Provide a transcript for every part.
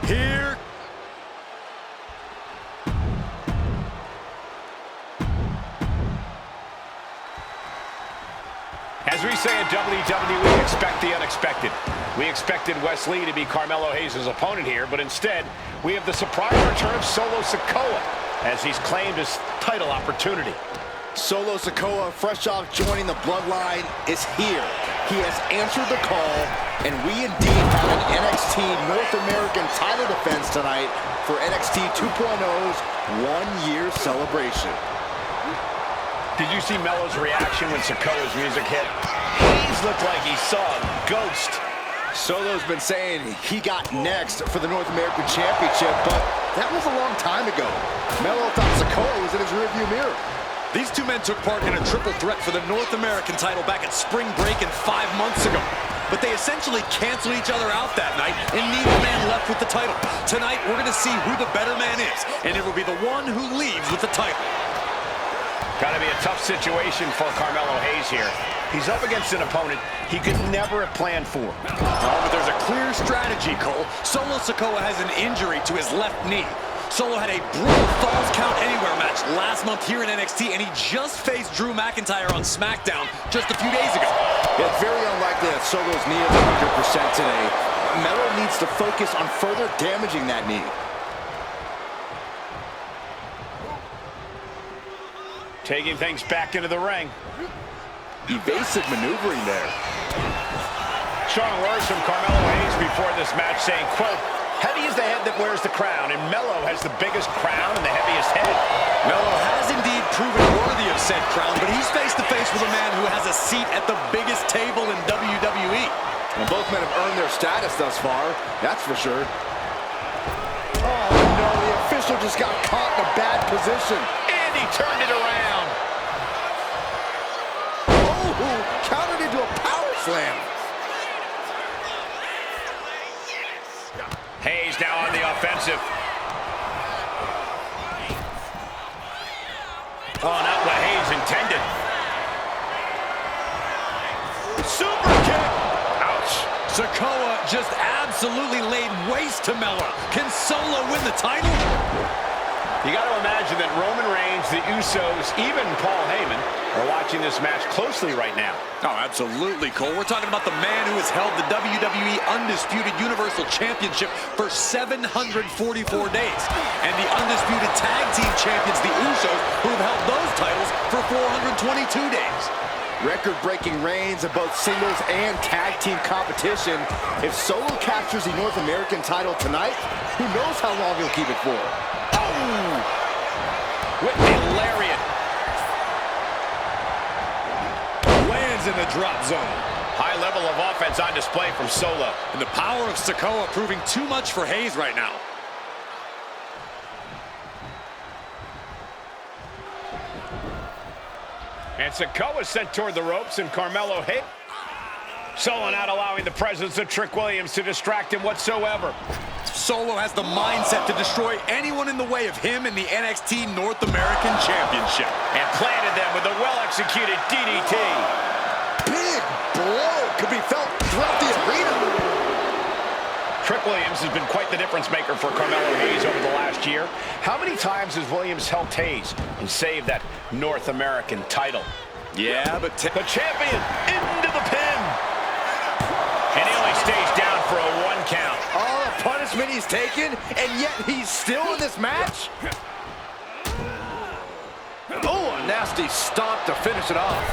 Here. As we say in WWE, expect the unexpected. We expected Wes Lee to be Carmelo Hayes' opponent here, but instead, we have the surprise return of Solo Sikoa as he's claimed his title opportunity. Solo Sikoa, fresh off joining the Bloodline, is here. He has answered the call, and we indeed have an NXT North American title defense tonight for NXT 2.0's one-year celebration. Did you see Melo's reaction when Sikoa's music hit? Hayes looked like he saw a ghost. Solo's been saying he got next for the North American Championship, but that was a long time ago. Melo thought Sikoa was in his rearview mirror. These two men took part in a triple threat for the North American title back at Spring Break 5 months ago. But they essentially canceled each other out that night, and neither man left with the title. Tonight, we're going to see who the better man is, and it will be the one who leaves with the title. Got to be a tough situation for Carmelo Hayes here. He's up against an opponent he could never have planned for. Oh, but there's a clear strategy, Cole. Solo Sikoa has an injury to his left knee. Solo had a brutal Falls Count Anywhere match last month here in NXT, and he just faced Drew McIntyre on SmackDown just a few days ago. It's very unlikely that Solo's knee is 100% today. Melo needs to focus on further damaging that knee. Taking things back into the ring. Evasive maneuvering there. Strong words from Carmelo Hayes before this match saying, quote, "Heavy is the head that wears the crown, and Melo has the biggest crown and the heaviest head." Melo has indeed proven worthy of said crown, but he's face to face with a man who has a seat at the biggest table in WWE. Well, both men have earned their status thus far, that's for sure. Oh no, the official just got caught in a bad position. And he turned it around. Oh, countered into a power slam. Hayes now on the offensive. Oh, not what Hayes intended. Super kick. Ouch. Sikoa just absolutely laid waste to Melo. Can Solo win the title? You got to imagine that Roman Reigns, the Usos, even Paul Heyman are watching this match closely right now. Oh, absolutely, Cole. We're talking about the man who has held the WWE Undisputed Universal Championship for 744 days. And the Undisputed Tag Team Champions, the Usos, who have held those titles for 422 days. Record-breaking reigns of both singles and tag team competition. If Solo captures the North American title tonight, who knows how long he'll keep it for. Oh! With the lariat. Lands in the drop zone. High level of offense on display from Solo. And the power of Sikoa proving too much for Hayes right now. And Sikoa sent toward the ropes, and Carmelo hit. Solo not allowing the presence of Trick Williams to distract him whatsoever. Solo has the mindset to destroy anyone in the way of him in the NXT North American Championship. And planted them with a well-executed DDT. Big blow could be felt throughout the arena. Trick Williams has been quite the difference maker for Carmelo Hayes over the last year. How many times has Williams helped Hayes and saved that North American title? Yeah, but the champion into the pin. And he only stays down for a 1 count. All the punishment he's taken, and yet he's still in this match? Oh, a nasty stomp to finish it off.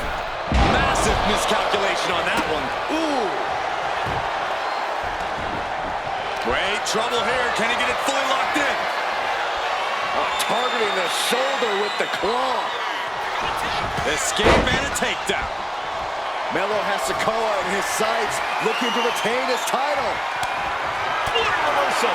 Massive miscalculation on that one. Ooh. Great trouble here. Can he get it fully locked in? Oh, targeting the shoulder with the claw. Escape and a takedown. Melo has Sikoa in his sights, looking to retain his title. What a reversal.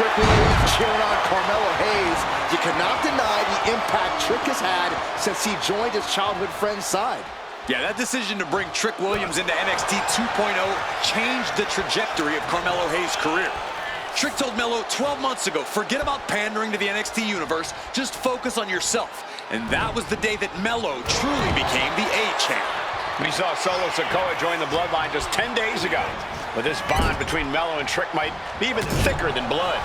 Trick Williams cheering on Carmelo Hayes. You cannot deny the impact Trick has had since he joined his childhood friend's side. Yeah, that decision to bring Trick Williams into NXT 2.0 changed the trajectory of Carmelo Hayes' career. Trick told Melo 12 months ago, forget about pandering to the NXT universe, just focus on yourself. And that was the day that Melo truly became the A-champ. We saw Solo Sikoa join the Bloodline just 10 days ago. But this bond between Melo and Trick might be even thicker than blood.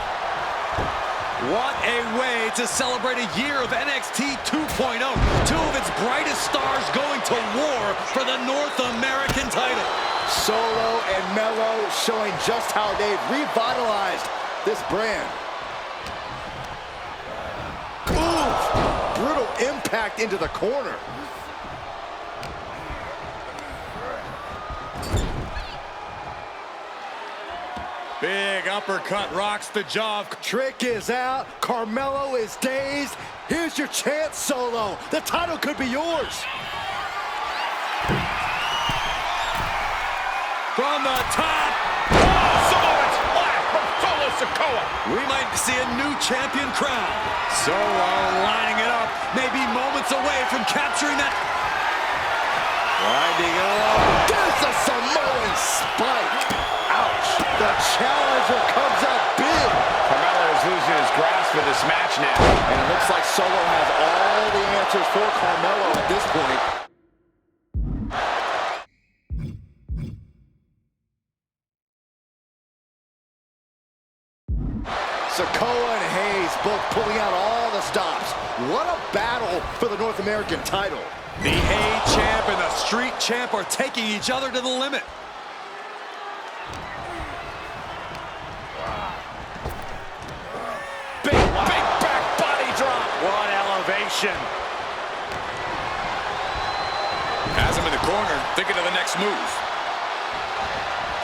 What a way to celebrate a year of NXT 2.0. Two of its brightest stars going to war for the North American title. Solo and Melo showing just how they've revitalized this brand. Ooh, brutal impact into the corner. Big uppercut rocks the jaw. Trick is out. Carmelo is dazed. Here's your chance, Solo. The title could be yours. From the top. Oh, Samoan splash from Solo Sikoa. We might see a new champion crown. Solo lining it up. Maybe moments away from capturing that. Winding it up. There's a Samoan spike. Ouch. The challenger comes up big. Carmelo is losing his grasp of this match now. And it looks like Solo has all the answers for Carmelo at this point. Sikoa and Hayes both pulling out all the stops. What a battle for the North American title. The A-Champ and the Street Champ are taking each other to the limit. Big back body drop. What elevation. Has him in the corner, thinking of the next move.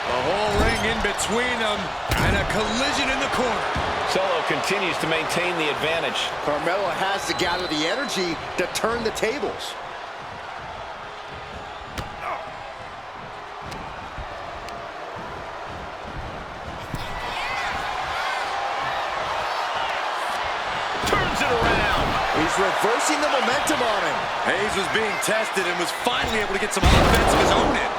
The whole ring in between them, and a collision in the corner. Solo continues to maintain the advantage. Carmelo has to gather the energy to turn the tables. Turns it around. He's reversing the momentum on him. Hayes was being tested and was finally able to get some offense of his own in.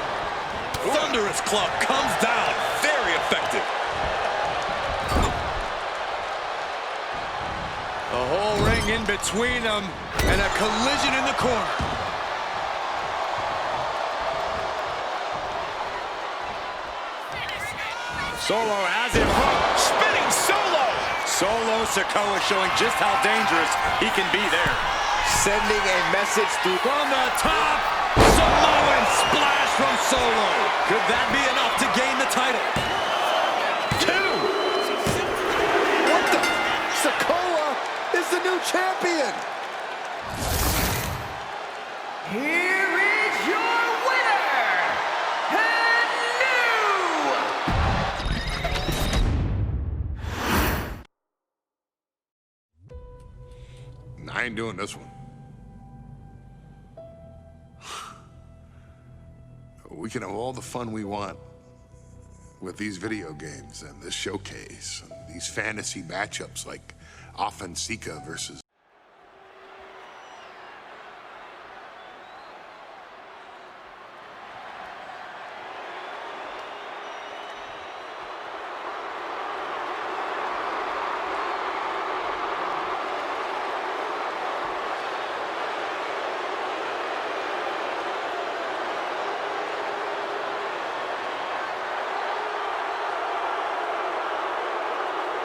Thunderous club comes down. Very effective. The whole ring in between them, and a collision in the corner. Solo has him hooked. Spinning Solo. Solo Sikoa showing just how dangerous he can be there. Sending a message through. From the top, Samoan splash from Solo. Could that be enough to gain the title? Two. What the? Sikoa is the new champion. Here is your winner, and new. I ain't doing this one. We can have all the fun we want with these video games and this showcase and these fantasy matchups like Sikda versus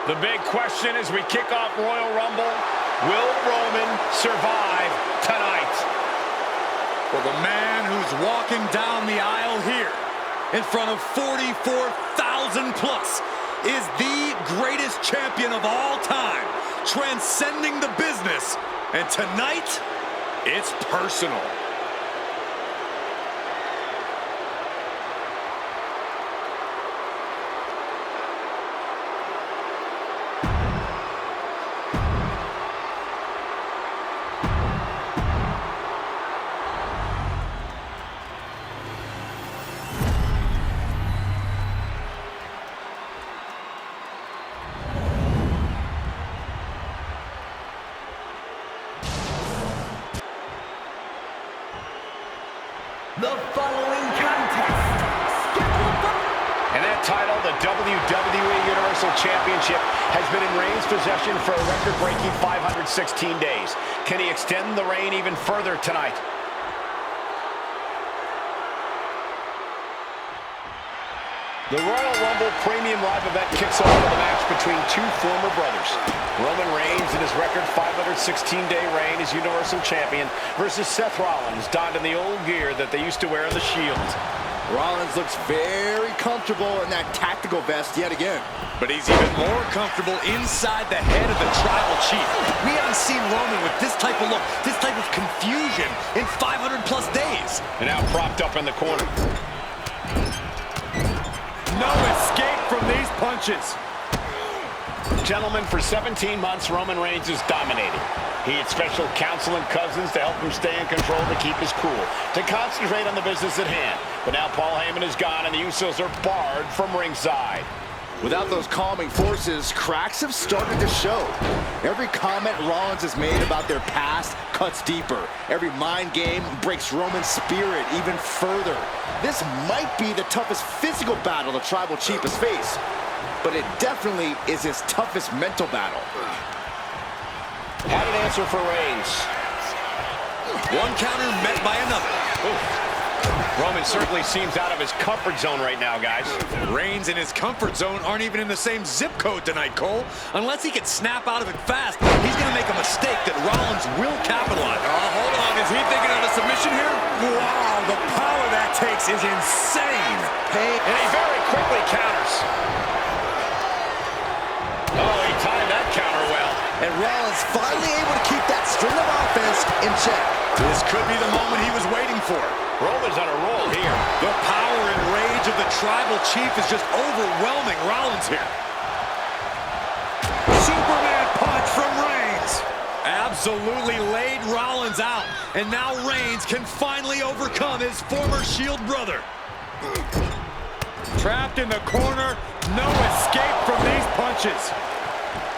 The big question as we kick off Royal Rumble, will Roman survive tonight? Well, the man who's walking down the aisle here in front of 44,000 plus is the greatest champion of all time, transcending the business. And tonight, it's personal. The following contest, scheduled for... And that title, the WWE Universal Championship, has been in Reigns' possession for a record-breaking 516 days. Can he extend the reign even further tonight? The Royal Rumble Premium Live event kicks off with a match between two former brothers. Roman Reigns in his record 516-day reign as Universal Champion versus Seth Rollins, donned in the old gear that they used to wear in the Shield. Rollins looks very comfortable in that tactical vest yet again. But he's even more comfortable inside the head of the Tribal Chief. We haven't seen Roman with this type of look, this type of confusion in 500-plus days. And now propped up in the corner. No escape from these punches. Gentlemen, for 17 months, Roman Reigns has dominated. He had special counsel and cousins to help him stay in control, to keep his cool, to concentrate on the business at hand. But now Paul Heyman is gone, and the Usos are barred from ringside. Without those calming forces, cracks have started to show. Every comment Rollins has made about their past cuts deeper. Every mind game breaks Roman's spirit even further. This might be the toughest physical battle the Tribal Chief has faced, but it definitely is his toughest mental battle. Had an answer for Reigns. One counter met by another. Oof. Roman certainly seems out of his comfort zone right now, guys. Reigns and his comfort zone aren't even in the same zip code tonight, Cole. Unless he can snap out of it fast, he's going to make a mistake that Rollins will capitalize. Hold on, is he thinking of a submission here? Wow, the power that takes is insane. And he very quickly counters. Oh, he timed that counter well. And Rollins finally able to keep that string of offense in check. This could be the moment he was waiting for. Roman's on a roll here. The power and rage of the Tribal Chief is just overwhelming Rollins here. Superman punch from Reigns. Absolutely laid Rollins out. And now Reigns can finally overcome his former Shield brother. Trapped in the corner. No escape from these punches.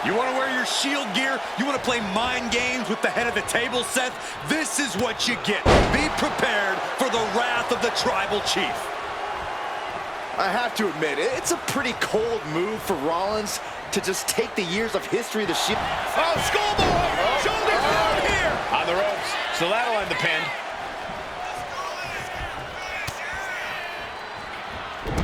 You want to wear your Shield gear? You want to play mind games with the head of the table, Seth? This is what you get. Be prepared for the wrath of the Tribal Chief. I have to admit, it's a pretty cold move for Rollins to just take the years of history of the Shield. Oh, schoolboy! Shoulders down here! On the ropes, so that'll end the pin.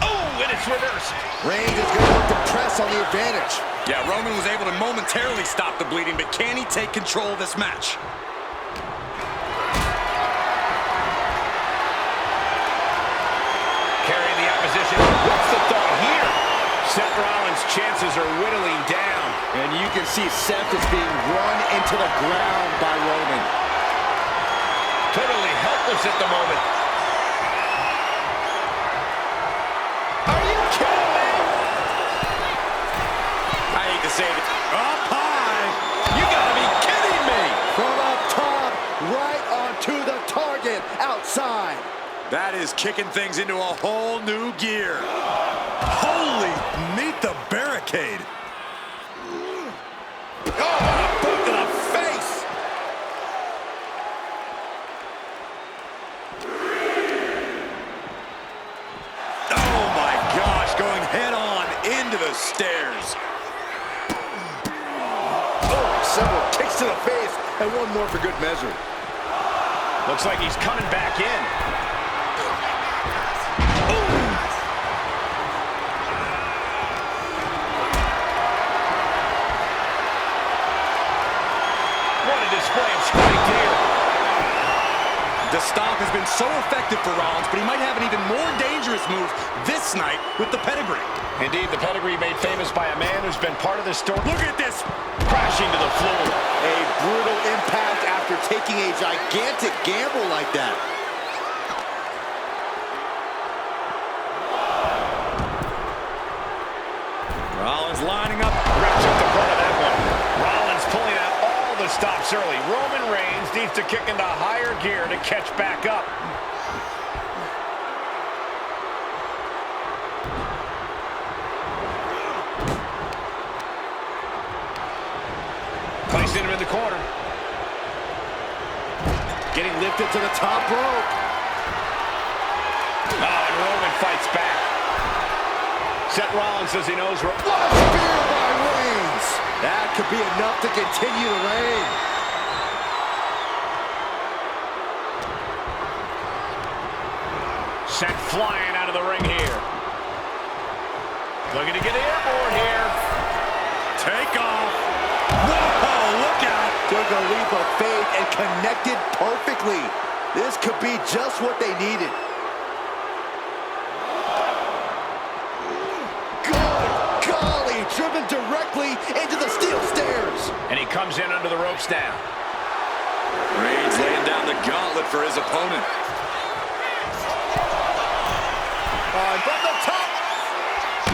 Oh, and it's reversed. Reigns is going to look to press on the advantage. Yeah, Roman was able to momentarily stop the bleeding, but can he take control of this match? Carrying the opposition. What's the thought here? Seth Rollins' chances are whittling down. And you can see Seth is being run into the ground by Roman. Totally helpless at the moment. Are you kidding me? I hate to say it. Up high. You gotta be kidding me. From up top, right onto the target outside. That is kicking things into a whole new gear. Holy, meet the barricade. Oh, boot to the face! Oh my gosh, going head on into the stairs. Oh, several kicks to the face, and one more for good measure. Looks like he's coming back in. What a display of strength here. The stomp has been so effective for Rollins, but he might have an even more dangerous move this night with the pedigree. Indeed, the pedigree made famous by a man who's been part of this story. Look at this! Crashing to the floor. A brutal impact after taking a gigantic gamble like that. Rollins lining up. Ref took the front of that one. Rollins pulling out all the stops early. Roman Reigns needs to kick into higher gear to catch back up. Placing him in the corner. Getting lifted to the top rope. Oh, and Roman fights back. Seth Rollins says he knows. What a spear by Reigns! That could be enough to continue the reign. Sent flying out of the ring here. Looking to get airborne here. Take off. Whoa, look out. Took a leap of faith and connected perfectly. This could be just what they needed. Good golly, driven directly into the steel stairs. And he comes in under the ropes now. Reigns laying down the gauntlet for his opponent. From the top,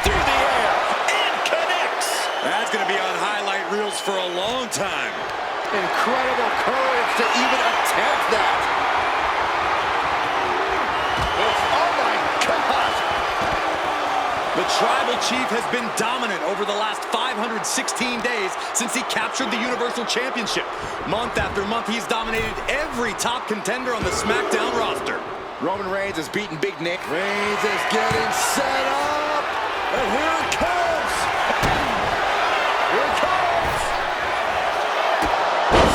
through the air, and connects. That's going to be on highlight reels for a long time. Incredible courage to even attempt that. Oh my God! The Tribal Chief has been dominant over the last 516 days since he captured the Universal Championship. Month after month, he's dominated every top contender on the SmackDown roster. Roman Reigns is beating Big Nick. Reigns is getting set up. And here it comes. Here it comes.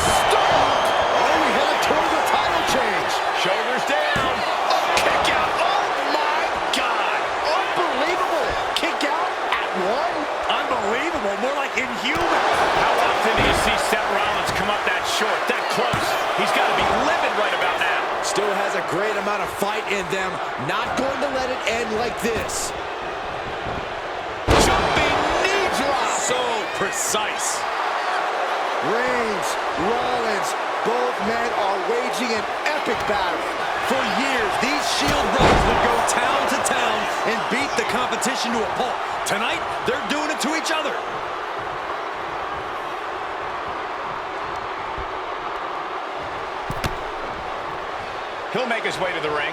Stop. Oh, we headed towards a title change. Shoulders down. Oh, kick out. Oh, my God. Unbelievable. Kick out at one. Unbelievable, more like inhuman. How often do you see Seth Rollins come up that short, that close? He's got to be livid right about now. Still has a great amount of fight in them. Not going to let it end like this. Jumping knee drop. So precise. Reigns, Rollins, both men are waging an epic battle. For years, these Shield brothers would go town to town and beat the competition to a pulp. Tonight, they're doing it to each other. He'll make his way to the ring.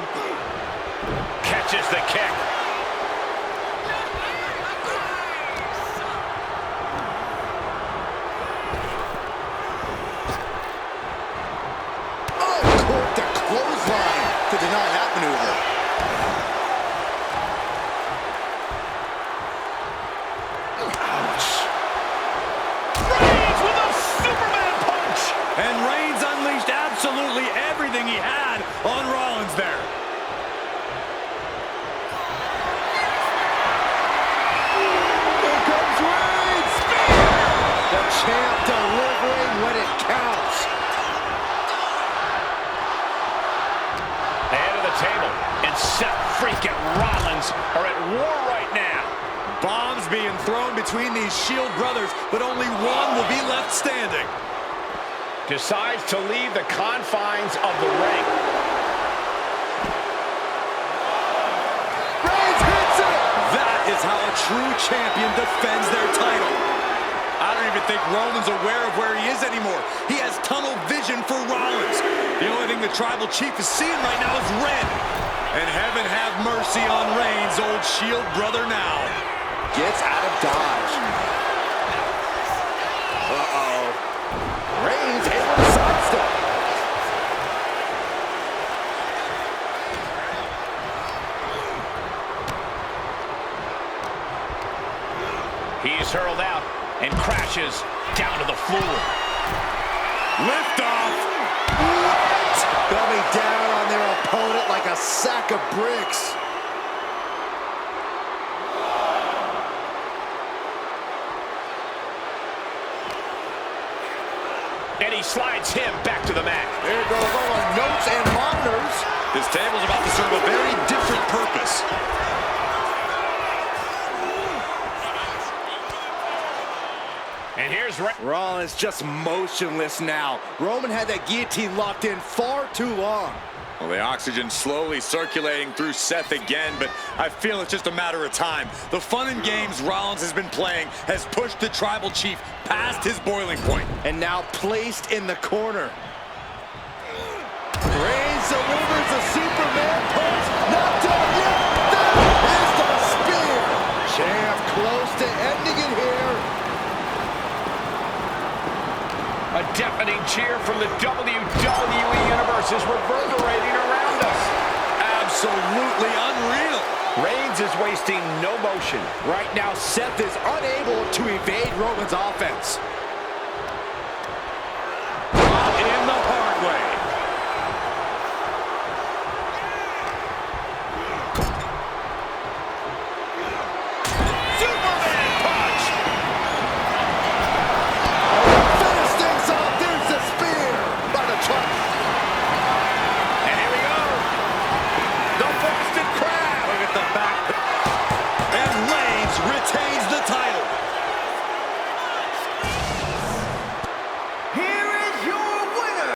Catches the kick. Oh, caught the clothesline to deny that maneuver. Ouch. Reigns with a Superman punch. And Reigns unleashed absolutely everything he had on Rollins there. Here comes Reigns. Spear. The champ delivering when it counts. The head of the table and Seth freaking Rollins are at war right now. Bombs being thrown between these Shield brothers, but only one will be left standing. Decides to leave the confines of the ring. Reigns hits it. That is how a true champion defends their title. I don't even think Roman's aware of where he is anymore. He has tunnel vision for Rollins. The only thing the Tribal Chief is seeing right now is red. And heaven have mercy on Reigns, old Shield brother now. Gets out of dodge. Uh-oh. Reigns able to sidestep. He's hurled out and crashes down to the floor. Lift off. What? Coming down on their opponent like a sack of bricks. And he slides him back to the mat. There goes all our notes and monitors. This table's about to serve a very different purpose. And here's Rollins just motionless now. Roman had that guillotine locked in far too long. Well, the oxygen slowly circulating through Seth again, but I feel it's just a matter of time. The fun and games Rollins has been playing has pushed the Tribal Chief past his boiling point. And now placed in the corner. Reigns delivers a Superman punch. Not done yet. That is the spear. Champ close to ending it here. a deafening cheer from the WWE Universe is reverberating around us. Absolutely unreal. Reigns is wasting no motion. Right now, Seth is unable to evade Roman's offense.